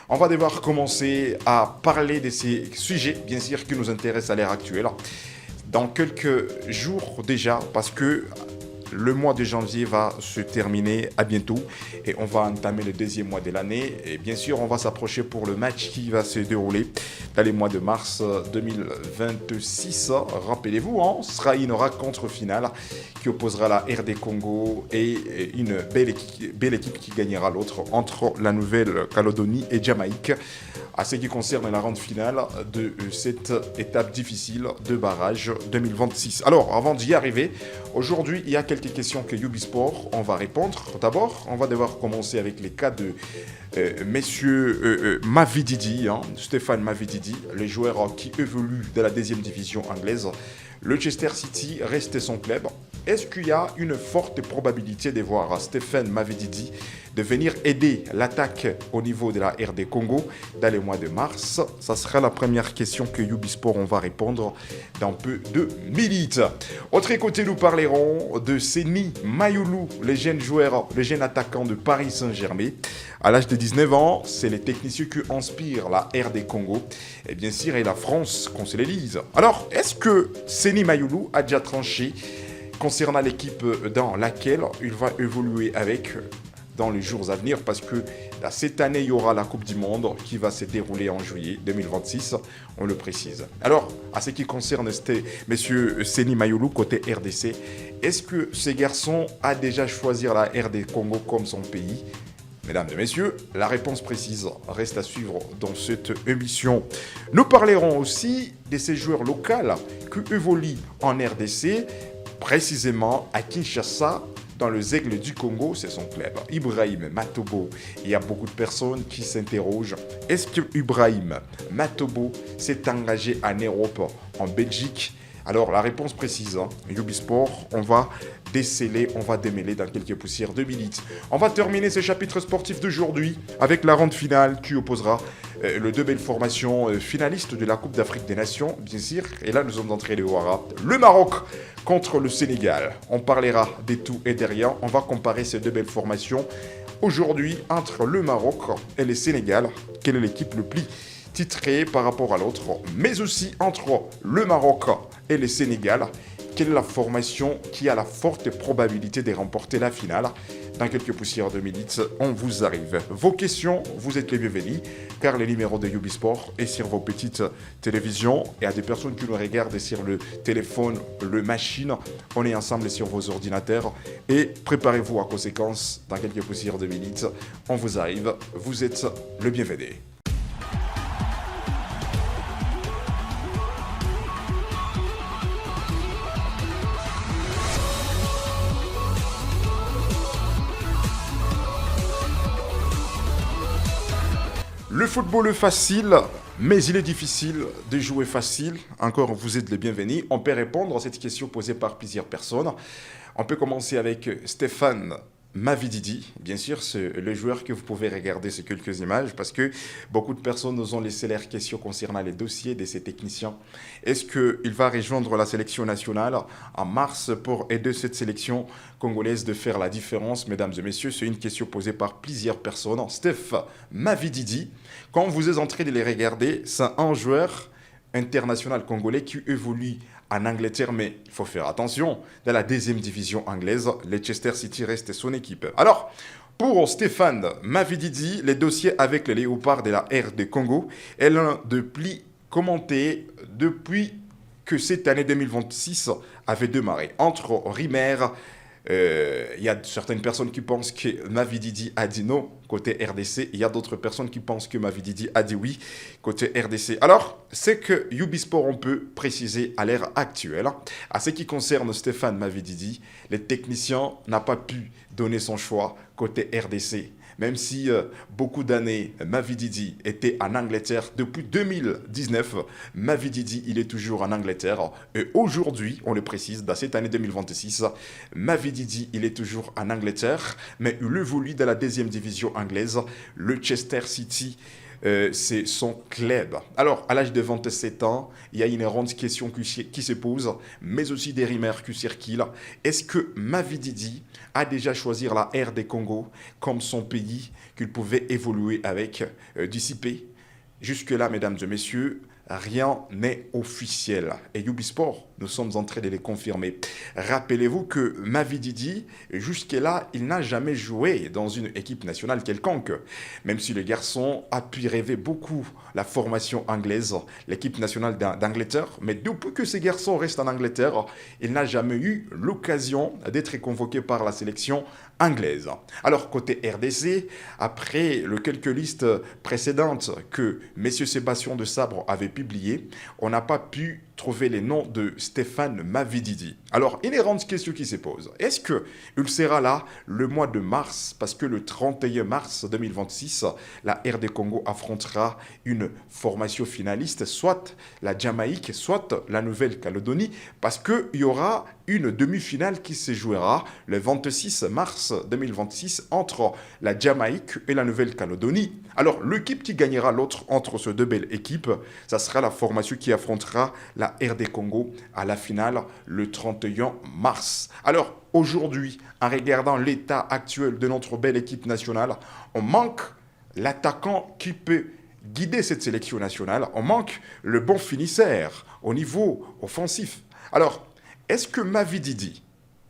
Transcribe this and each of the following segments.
On va devoir commencer à parler de ces sujets, bien sûr, qui nous intéressent à l'ère actuelle, dans quelques jours déjà, parce que le mois de janvier va se terminer à bientôt et on va entamer le deuxième mois de l'année. Et bien sûr, on va s'approcher pour le match qui va se dérouler dans les mois de mars 2026. Rappelez-vous, ce sera une rencontre finale qui opposera la RD Congo et une belle équipe qui gagnera l'autre entre la Nouvelle-Calédonie et Jamaïque. À ce qui concerne la ronde finale de cette étape difficile de barrage 2026. Alors, avant d'y arriver, aujourd'hui, il y a quelques questions que Ubisport, on va répondre. D'abord, on va devoir commencer avec les cas de messieurs Mavididi, Stéphane Mavididi, les joueurs qui évoluent de la deuxième division anglaise. Le Leicester City reste son club. Est-ce qu'il y a une forte probabilité de voir Stéphane Mavididi de venir aider l'attaque au niveau de la RD Congo dans les mois de mars? Ça sera la première question que Ubisport on va répondre dans peu de minutes. Autre côté, nous parlerons de Seny Mayulu, le jeune joueur, le jeune attaquant de Paris Saint-Germain. À l'âge de 19 ans, c'est les techniciens qui inspirent la RD Congo. Et bien sûr, et la France qu'on se les lise. Alors, est-ce que Seny Mayulu a déjà tranché concernant l'équipe dans laquelle il va évoluer avec dans les jours à venir, parce que cette année, il y aura la Coupe du Monde qui va se dérouler en juillet 2026, on le précise. Alors, à ce qui concerne monsieur Seny Mayulu, côté RDC, est-ce que ce garçon a déjà choisi la RD Congo comme son pays? Mesdames et messieurs, la réponse précise reste à suivre dans cette émission. Nous parlerons aussi de ces joueurs locaux qui évoluent en RDC, précisément à Kinshasa, dans les Aigles du Congo, c'est son club. Ibrahim Matobo. Il y a beaucoup de personnes qui s'interrogent. Est-ce que Ibrahim Matobo s'est engagé en Europe, en Belgique? Alors, la réponse précise, Ubisport, on va déceler, on va démêler dans quelques poussières de minutes. On va terminer ce chapitre sportif d'aujourd'hui avec la ronde finale qui opposera les deux belles formations finalistes de la Coupe d'Afrique des Nations, bien sûr. Et là, nous sommes entrés de Ouara. Le Maroc contre le Sénégal. On parlera des tout et des rien. On va comparer ces deux belles formations aujourd'hui entre le Maroc et le Sénégal. Quelle est l'équipe le plus titrée par rapport à l'autre? Mais aussi entre le Maroc et le Sénégal. Quelle est la formation qui a la forte probabilité de remporter la finale? Dans quelques poussières de minutes, on vous arrive. Vos questions, vous êtes les bienvenus, car le numéro de Ubisport est sur vos petites télévisions et à des personnes qui nous regardent sur le téléphone, le machine. On est ensemble sur vos ordinateurs et préparez-vous à conséquence. Dans quelques poussières de minutes, on vous arrive. Vous êtes le bienvenu. Le football est facile, mais il est difficile de jouer facile. Encore, vous êtes les bienvenus. On peut répondre à cette question posée par plusieurs personnes. On peut commencer avec Stéphane Mavididi. Bien sûr, c'est le joueur que vous pouvez regarder ces quelques images parce que beaucoup de personnes nous ont laissé leurs questions concernant les dossiers de ces techniciens. Est-ce qu'il va rejoindre la sélection nationale en mars pour aider cette sélection congolaise de faire la différence? Mesdames et messieurs, c'est une question posée par plusieurs personnes. Steph Mavididi, quand vous êtes en train de les regarder, c'est un joueur international congolais qui évolue en Angleterre, mais il faut faire attention, dans la deuxième division anglaise, Leicester City reste son équipe. Alors, pour Stéphane Mavididi, les dossiers avec les léopards de la RD Congo est l'un des plus commentés depuis que cette année 2026 avait démarré. Entre Rimer, il y a certaines personnes qui pensent que Mavididi a dit non côté RDC. Il y a d'autres personnes qui pensent que Mavididi a dit oui côté RDC. Alors, c'est que Ubisport, on peut préciser à l'ère actuelle. À ce qui concerne Stéphane Mavididi, les techniciens n'ont pas pu donner son choix côté RDC. Même si beaucoup d'années, Mavididi était en Angleterre depuis 2019, Mavididi, il est toujours en Angleterre. Et aujourd'hui, on le précise, dans cette année 2026, Mavididi, il est toujours en Angleterre, mais il évolue dans la deuxième division anglaise, le Leicester City c'est son club. Alors, à l'âge de 27 ans, il y a une grande question qui se pose, mais aussi des rumeurs qui circulent. Est-ce que Mavididi a déjà choisi la RD Congo comme son pays qu'il pouvait évoluer avec d'ici peu? Jusque-là, mesdames et messieurs, rien n'est officiel. Et Ubisport, nous sommes en train de les confirmer. Rappelez-vous que Mavididi, jusque-là, il n'a jamais joué dans une équipe nationale quelconque. Même si le garçon a pu rêver beaucoup la formation anglaise, l'équipe nationale d'Angleterre. Mais depuis que ce garçon reste en Angleterre, il n'a jamais eu l'occasion d'être convoqué par la sélection anglaise. Alors, côté RDC, après les quelques listes précédentes que M. Sébastien de Sabre avait publiées, on n'a pas pu trouver les noms de Stéphane Mavididi. Alors, une grande question qui se pose. Est-ce qu'il sera là le mois de mars? Parce que le 31 mars 2026, la RD Congo affrontera une formation finaliste, soit la Jamaïque, soit la Nouvelle-Calédonie, parce qu'il y aura une demi-finale qui se jouera le 26 mars 2026 entre la Jamaïque et la Nouvelle-Calédonie. Alors, l'équipe qui gagnera l'autre entre ces deux belles équipes, ça sera la formation qui affrontera la RD Congo à la finale le 31 mars. Alors, aujourd'hui, en regardant l'état actuel de notre belle équipe nationale, on manque l'attaquant qui peut guider cette sélection nationale. On manque le bon finisseur au niveau offensif. Alors, est-ce que Mavididi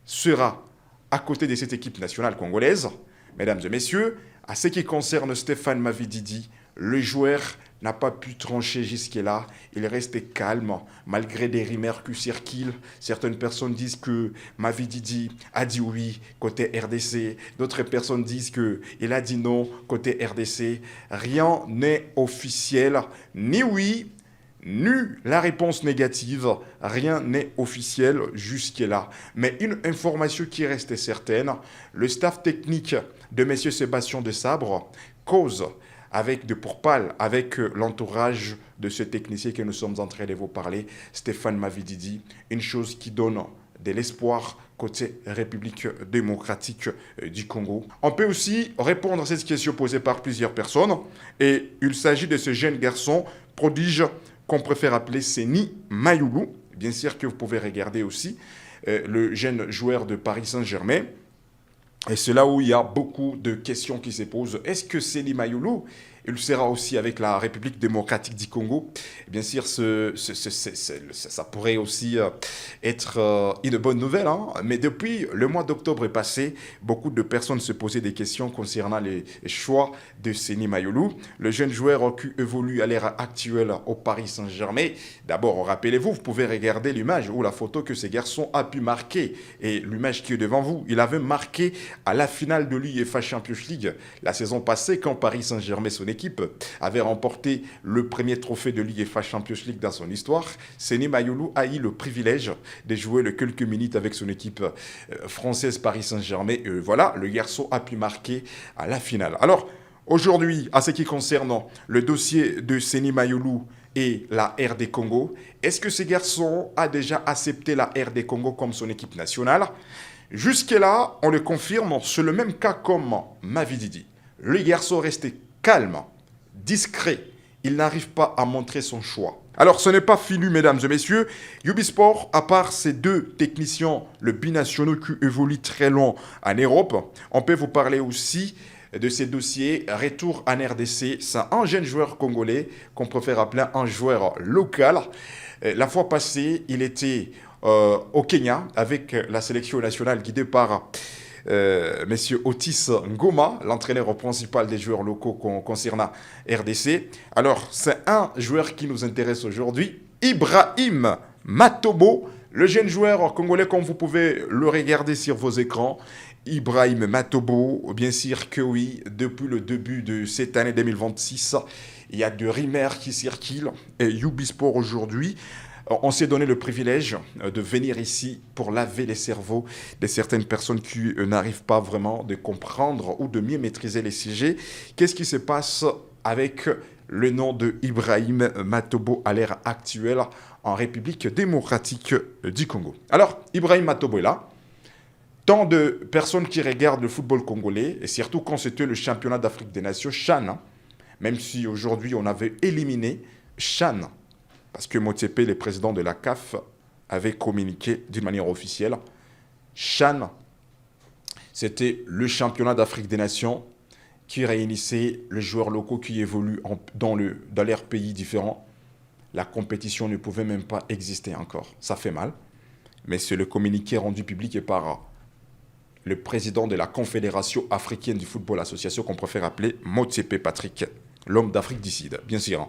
sera à côté de cette équipe nationale congolaise? Mesdames et messieurs, à ce qui concerne Stéphane Mavididi, le joueur n'a pas pu trancher jusque-là. Il reste calme malgré des rumeurs qui circulent. Certaines personnes disent que Mavididi a dit oui côté RDC. D'autres personnes disent qu'il a dit non côté RDC. Rien n'est officiel, ni oui, ni la réponse négative. Rien n'est officiel jusque-là. Mais une information qui reste certaine, le staff technique de M. Sébastien de Sabre cause avec de pourparlers avec l'entourage de ce technicien que nous sommes en train de vous parler, Stéphane Mavididi, une chose qui donne de l'espoir côté République démocratique du Congo. On peut aussi répondre à cette question posée par plusieurs personnes, et il s'agit de ce jeune garçon prodige qu'on préfère appeler Seny Mayulu. Bien sûr que vous pouvez regarder aussi le jeune joueur de Paris Saint-Germain. Et c'est là où il y a beaucoup de questions qui se posent. Est-ce que Seny Mayulu, il sera aussi avec la République démocratique du Congo? Bien sûr, ça pourrait aussi être une bonne nouvelle. Hein? Mais depuis le mois d'octobre passé, beaucoup de personnes se posaient des questions concernant les choix de Seny Mayulu. Le jeune joueur qui évolue à l'ère actuelle au Paris Saint-Germain. D'abord, rappelez-vous, vous pouvez regarder l'image ou la photo que ce garçon a pu marquer. Et l'image qui est devant vous, il avait marqué à la finale de l'UEFA Champions League la saison passée quand Paris Saint-Germain, son équipe, avait remporté le premier trophée de l'UEFA Champions League dans son histoire. Seny Mayulu a eu le privilège de jouer les quelques minutes avec son équipe française Paris Saint-Germain. Voilà, le garçon a pu marquer à la finale. Alors, aujourd'hui, à ce qui concerne le dossier de Seny Mayulu et la RD Congo, est-ce que ce garçon a déjà accepté la RD Congo comme son équipe nationale? Jusque-là, on le confirme, c'est le même cas comme Mavididi. Le garçon restait calme, discret. Il n'arrive pas à montrer son choix. Alors, ce n'est pas fini, mesdames et messieurs. Ubisport, à part ces deux techniciens, le binationaux qui évoluent très loin en Europe, on peut vous parler aussi de ces dossiers retour en RDC. C'est un jeune joueur congolais qu'on préfère appeler un joueur local. La fois passée, il était au Kenya avec la sélection nationale guidée par Monsieur Otis Ngoma, l'entraîneur principal des joueurs locaux concernant RDC. Alors, c'est un joueur qui nous intéresse aujourd'hui, Ibrahim Matobo, le jeune joueur congolais, comme vous pouvez le regarder sur vos écrans. Ibrahim Matobo, bien sûr que oui, depuis le début de cette année 2026, il y a de rumeurs qui circulent. Et Ubisport aujourd'hui, on s'est donné le privilège de venir ici pour laver les cerveaux de certaines personnes qui n'arrivent pas vraiment de comprendre ou de mieux maîtriser les sujets. Qu'est-ce qui se passe avec le nom de Ibrahim Matobo à l'ère actuelle en République démocratique du Congo? Alors, Ibrahim Matobo est là. Tant de personnes qui regardent le football congolais, et surtout quand c'était le championnat d'Afrique des Nations, CHAN, même si aujourd'hui on avait éliminé Chan, parce que Motsepe, le président de la CAF, avait communiqué d'une manière officielle. Chan, c'était le championnat d'Afrique des Nations qui réunissait les joueurs locaux qui évoluent dans leurs pays différents. La compétition ne pouvait même pas exister encore. Ça fait mal. Mais c'est le communiqué rendu public par le président de la Confédération africaine du football association qu'on préfère appeler Motsepe Patrick, l'homme d'Afrique du Sud, bien sûr.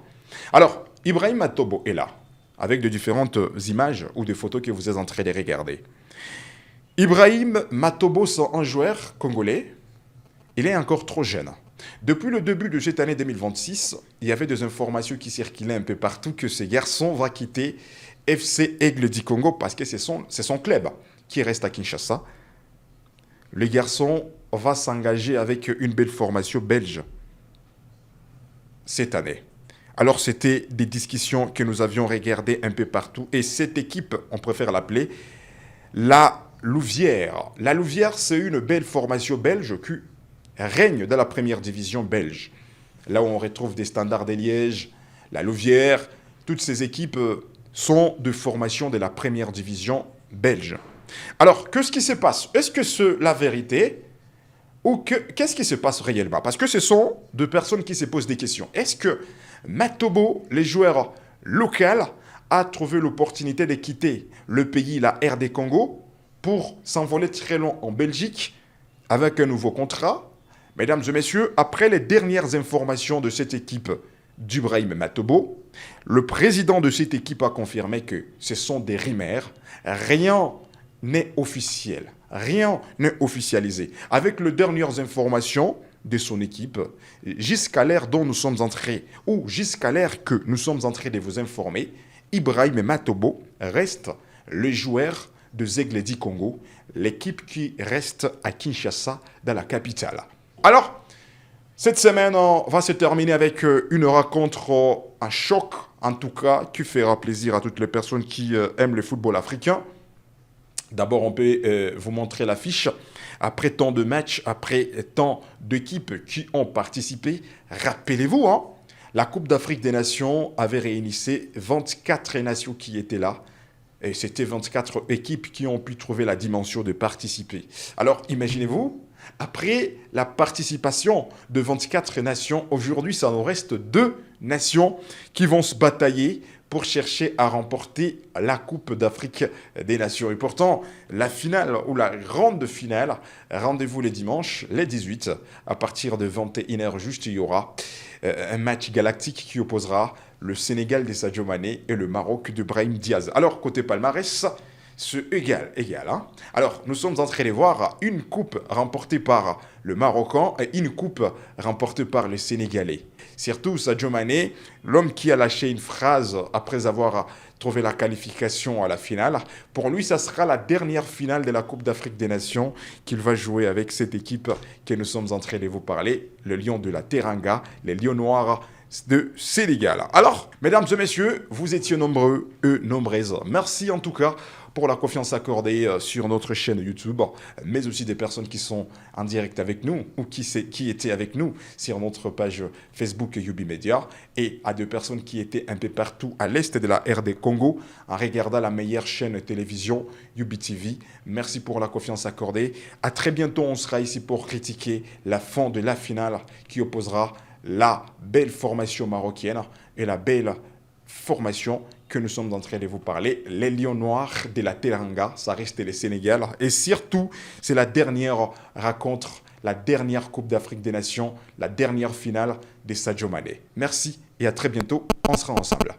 Alors, Ibrahim Matobo est là, avec de différentes images ou des photos que vous êtes en train de regarder. Ibrahim Matobo, c'est un joueur congolais. Il est encore trop jeune. Depuis le début de cette année 2026, il y avait des informations qui circulaient un peu partout que ce garçon va quitter FC Aigle du Congo parce que c'est son club qui reste à Kinshasa. Le garçon va s'engager avec une belle formation belge cette année. Alors, c'était des discussions que nous avions regardées un peu partout. Et cette équipe, on préfère l'appeler la Louvière. La Louvière, c'est une belle formation belge qui règne dans la première division belge. Là où on retrouve des Standards de Liège, la Louvière, toutes ces équipes sont de formation de la première division belge. Alors, qu'est-ce qui se passe? Est-ce que c'est la vérité ou qu'est-ce qui se passe réellement? Parce que ce sont deux personnes qui se posent des questions. Est-ce que Matobo, les joueurs locaux, a trouvé l'opportunité de quitter le pays, la RD Congo, pour s'envoler très loin en Belgique avec un nouveau contrat? Mesdames et messieurs, après les dernières informations de cette équipe d'Ibrahim Matobo, le président de cette équipe a confirmé que ce sont des rumeurs. Rien n'est officiel. Rien n'est officialisé. Avec les dernières informations de son équipe, jusqu'à l'heure dont nous sommes entrés, ou jusqu'à l'heure que nous sommes en train de vous informer, Ibrahim Matobo reste le joueur de Aigle du Congo, l'équipe qui reste à Kinshasa, dans la capitale. Alors, cette semaine va se terminer avec une rencontre, un choc, en tout cas, qui fera plaisir à toutes les personnes qui aiment le football africain. D'abord, on peut vous montrer l'affiche. Après tant de matchs, après tant d'équipes qui ont participé, rappelez-vous, la Coupe d'Afrique des Nations avait réuni 24 nations qui étaient là. Et c'était 24 équipes qui ont pu trouver la dimension de participer. Alors, imaginez-vous, après la participation de 24 nations, aujourd'hui, ça nous reste 2 nations qui vont se batailler pour chercher à remporter la Coupe d'Afrique des Nations. Et pourtant, la finale ou la grande finale, rendez-vous les dimanches, les 18, à partir de 21h juste, il y aura un match galactique qui opposera le Sénégal de Sadio Mané et le Maroc de Brahim Diaz. Alors, côté palmarès, c'est égal. Alors, nous sommes en train de voir une coupe remportée par le Marocain et une coupe remportée par le Sénégalais. Surtout Sadio Mané, l'homme qui a lâché une phrase après avoir trouvé la qualification à la finale. Pour lui, ça sera la dernière finale de la Coupe d'Afrique des Nations qu'il va jouer avec cette équipe que nous sommes en train de vous parler, le Lion de la Teranga, les Lions Noirs de Sénégal. Alors, mesdames et messieurs, vous étiez nombreux et nombreuses. Merci en tout cas pour la confiance accordée sur notre chaîne YouTube, mais aussi des personnes qui sont en direct avec nous ou qui étaient avec nous sur notre page Facebook Yubi Media, et à deux personnes qui étaient un peu partout à l'est de la RD Congo en regardant la meilleure chaîne télévision Yubi TV. Merci pour la confiance accordée. À très bientôt, on sera ici pour critiquer la fin de la finale qui opposera la belle formation marocaine et la belle formation que nous sommes en train de vous parler, les Lions Noirs de la Teranga, ça reste le Sénégal. Et surtout, c'est la dernière rencontre, la dernière Coupe d'Afrique des Nations, la dernière finale de Sadio Mané. Merci et à très bientôt, on sera ensemble.